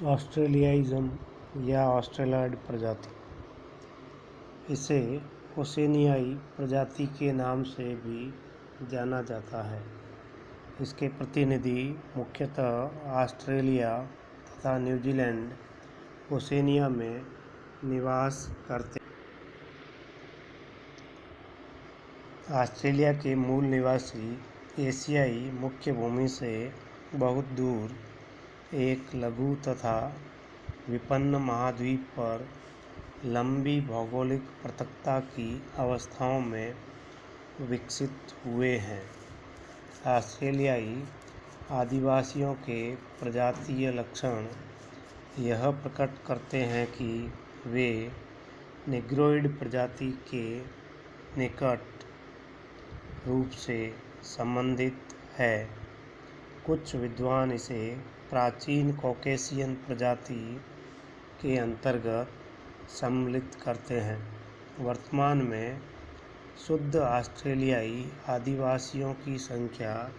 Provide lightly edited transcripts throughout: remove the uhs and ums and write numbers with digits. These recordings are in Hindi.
ऑस्ट्रेलियाइज्म या ऑस्ट्रेलॉइड प्रजाति, इसे ओसेनियाई प्रजाति के नाम से भी जाना जाता है। इसके प्रतिनिधि मुख्यतः ऑस्ट्रेलिया तथा न्यूजीलैंड, ओसेनिया में निवास करते हैं। ऑस्ट्रेलिया के मूल निवासी एशियाई मुख्य भूमि से बहुत दूर एक लघु तथा विपन्न महाद्वीप पर लंबी भौगोलिक पृथकता की अवस्थाओं में विकसित हुए हैं। ऑस्ट्रेलियाई आदिवासियों के प्रजातीय लक्षण यह प्रकट करते हैं कि वे निग्रोइड प्रजाति के निकट रूप से संबंधित है। कुछ विद्वान इसे प्राचीन कॉकेशियन प्रजाति के अंतर्गत सम्मिलित करते हैं। वर्तमान में शुद्ध ऑस्ट्रेलियाई आदिवासियों की संख्या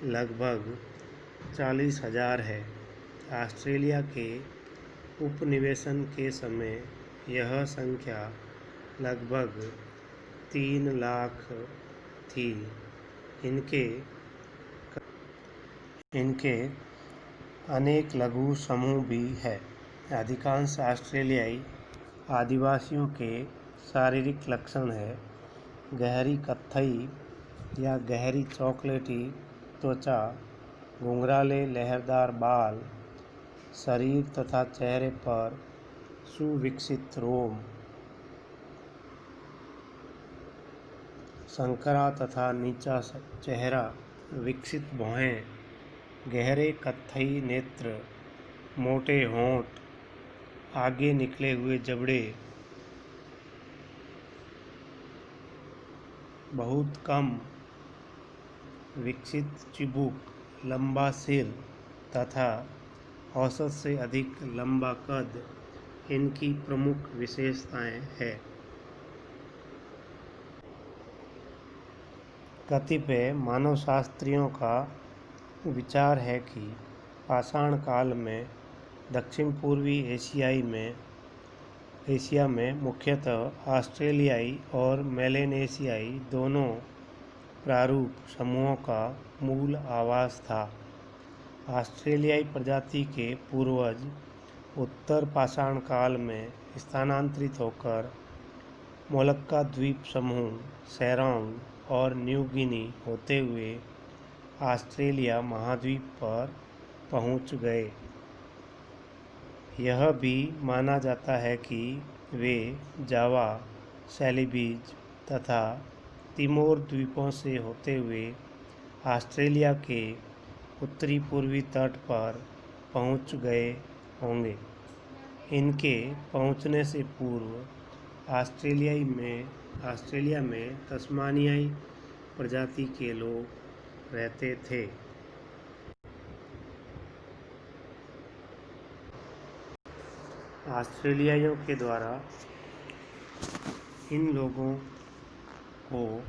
लगभग 40,000 है। ऑस्ट्रेलिया के उपनिवेशन के समय यह संख्या लगभग 3 लाख थी। इनके अनेक लघु समूह भी हैं। अधिकांश ऑस्ट्रेलियाई आदिवासियों के शारीरिक लक्षण हैं: गहरी कत्थई या गहरी चॉकलेटी त्वचा, घुंघराले लहरदार बाल, शरीर तथा चेहरे पर सुविकसित रोम, संकरा तथा नीचा चेहरा, विकसित भौहें, गहरे कत्थई नेत्र, मोटे होंठ, आगे निकले हुए जबड़े, बहुत कम विकसित चिबुक, लंबा सिर तथा औसत से अधिक लंबा कद इनकी प्रमुख विशेषताएं हैं। कतिपय मानवशास्त्रियों का विचार है कि पाषाण काल में दक्षिण पूर्वी एशिया में मुख्यतः ऑस्ट्रेलियाई और मेलेनेशियाई दोनों प्रारूप समूहों का मूल आवास था। ऑस्ट्रेलियाई प्रजाति के पूर्वज उत्तर पाषाण काल में स्थानांतरित होकर मोलक्का द्वीप समूह, सेरोंग और न्यू गिनी होते हुए ऑस्ट्रेलिया महाद्वीप पर पहुंच गए। यह भी माना जाता है कि वे जावा, सेलिबीज तथा तिमोर द्वीपों से होते हुए ऑस्ट्रेलिया के उत्तरी पूर्वी तट पर पहुंच गए होंगे। इनके पहुंचने से पूर्व ऑस्ट्रेलिया में तस्मानियाई प्रजाति के लोग रहते थे। ऑस्ट्रेलियाइयों के द्वारा इन लोगों को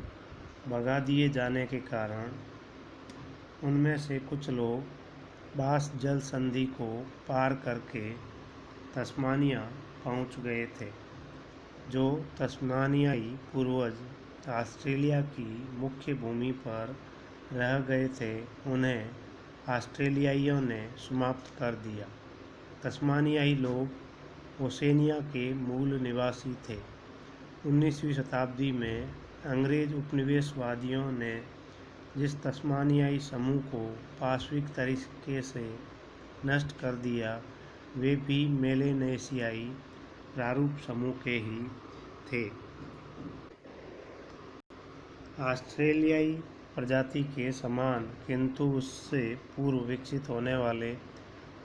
भगा दिए जाने के कारण उनमें से कुछ लोग बास जल संधि को पार करके तस्मानिया पहुंच गए थे। जो तस्मानियाई पूर्वज ऑस्ट्रेलिया की मुख्य भूमि पर रह गए थे, उन्हें ऑस्ट्रेलियाइयों ने समाप्त कर दिया। तस्मानियाई लोग ओसेनिया के मूल निवासी थे। 19वीं शताब्दी में अंग्रेज उपनिवेशवादियों ने जिस तस्मानियाई समूह को पाशविक तरीके से नष्ट कर दिया, वे भी मेलेनेशियाई प्रारूप समूह के ही थे। ऑस्ट्रेलियाई प्रजाति के समान किंतु उससे पूर्व विकसित होने वाले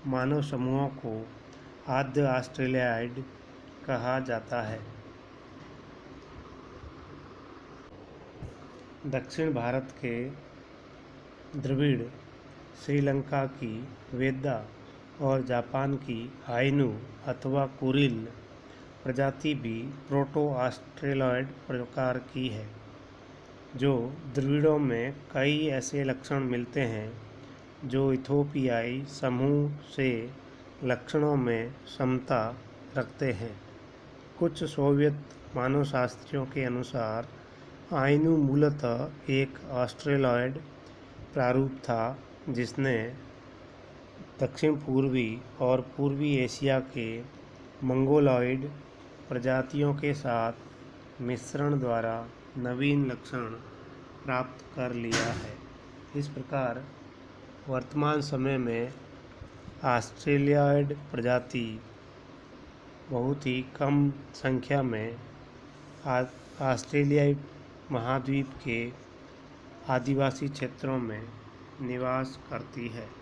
मानव समूहों को आद्य ऑस्ट्रेलियाइड कहा जाता है। दक्षिण भारत के द्रविड़, श्रीलंका की वेदा और जापान की आइनू अथवा कुरिल प्रजाति भी प्रोटो ऑस्ट्रेलॉइड प्रकार की है। जो द्रविड़ों में कई ऐसे लक्षण मिलते हैं जो इथोपियाई समूह से लक्षणों में समता रखते हैं। कुछ सोवियत मानवशास्त्रियों के अनुसार आइनू मूलतः एक ऑस्ट्रेलॉयड प्रारूप था जिसने दक्षिण पूर्वी और पूर्वी एशिया के मंगोलॉयड प्रजातियों के साथ मिश्रण द्वारा नवीन लक्षण प्राप्त कर लिया है। इस प्रकार वर्तमान समय में ऑस्ट्रेलियाइड प्रजाति बहुत ही कम संख्या में ऑस्ट्रेलियाई महाद्वीप के आदिवासी क्षेत्रों में निवास करती है।